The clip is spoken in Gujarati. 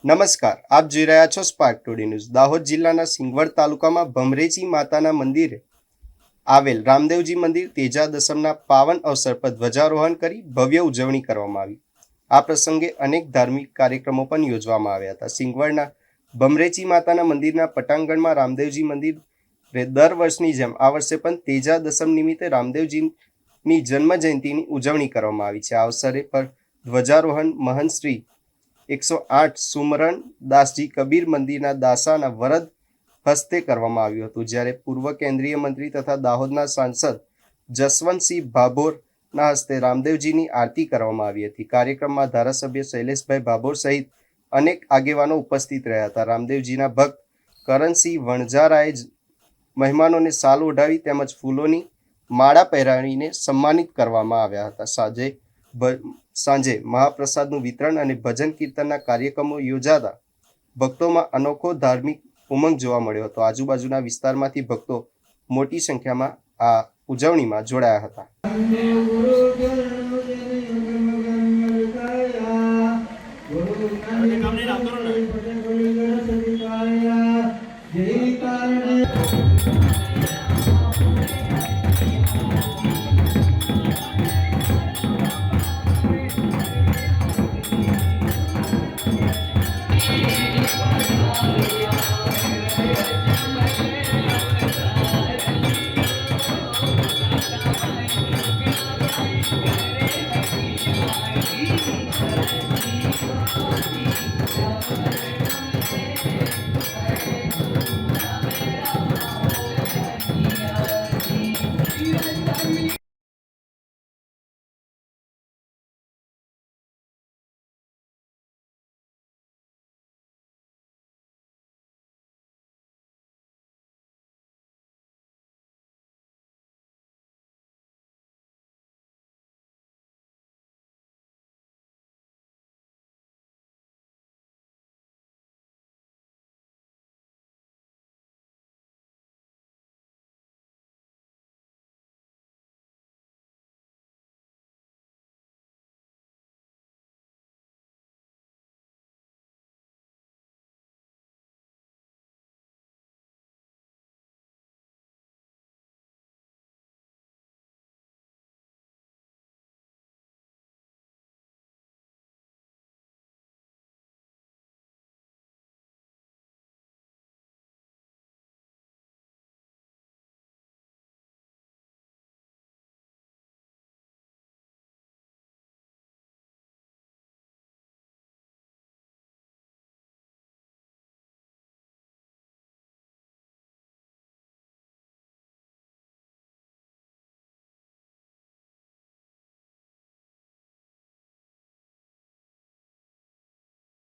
નમસ્કાર, આપ જોઈ રહ્યા છો સ્પાર્ક ટુડે ન્યૂઝ. દાહોદ જિલ્લાના સિંગવડ તાલુકામાં ભમરેચી માતાના મંદિરે આવેલ રામદેવજી મંદિર તેજા દસમના પાવન અવસર પર ધ્વજારોહણ કરી ભવ્ય ઉજવણી કરવામાં આવી. આ પ્રસંગે અનેક ધાર્મિક કાર્યક્રમો પણ યોજવામાં આવ્યા હતા. સિંગવડના ભમરેચી માતાના મંદિરના પટાંગણમાં રામદેવજી મંદિરે દર વર્ષની જેમ આ વર્ષે પણ તેજા દસમ નિમિત્તે રામદેવજીની જન્મ જયંતિની ઉજવણી કરવામાં આવી છે. આ અવસરે પર ધ્વજારોહણ મહંત શ્રી 108 સુમરણ દાસજી કબીર મંદિરના દાસાના વરદ હસ્તે કરવામાં આવ્યું હતું, જ્યારે પૂર્વ કેન્દ્રીય મંત્રી તથા દાહોદના સાંસદ જસવંતસિંહ ભાભોરના હસ્તે રામદેવજીની આરતી કરવામાં આવી હતી. કાર્યક્રમમાં ધારાસભ્ય શૈલેષભાઈ ભાભોર સહિત અનેક આગેવાનો ઉપસ્થિત રહ્યા હતા. રામદેવજીના ભક્ત કરણસિંહ વણઝારાએ મહેમાનોને શાલ ઓઢાવી તેમજ ફૂલોની માળા પહેરાવીને સન્માનિત કરવામાં આવ્યા હતા. સાંજે મહાપ્રસાદનું વિતરણ અને ભજન કીર્તનના કાર્યક્રમો યોજાતા ભક્તોમાં અનોખો ધાર્મિક ઉમંગ જોવા મળ્યો હતો. આજુબાજુના વિસ્તારમાંથી ભક્તો મોટી સંખ્યામાં આ ઉજવણીમાં જોડાયા હતા.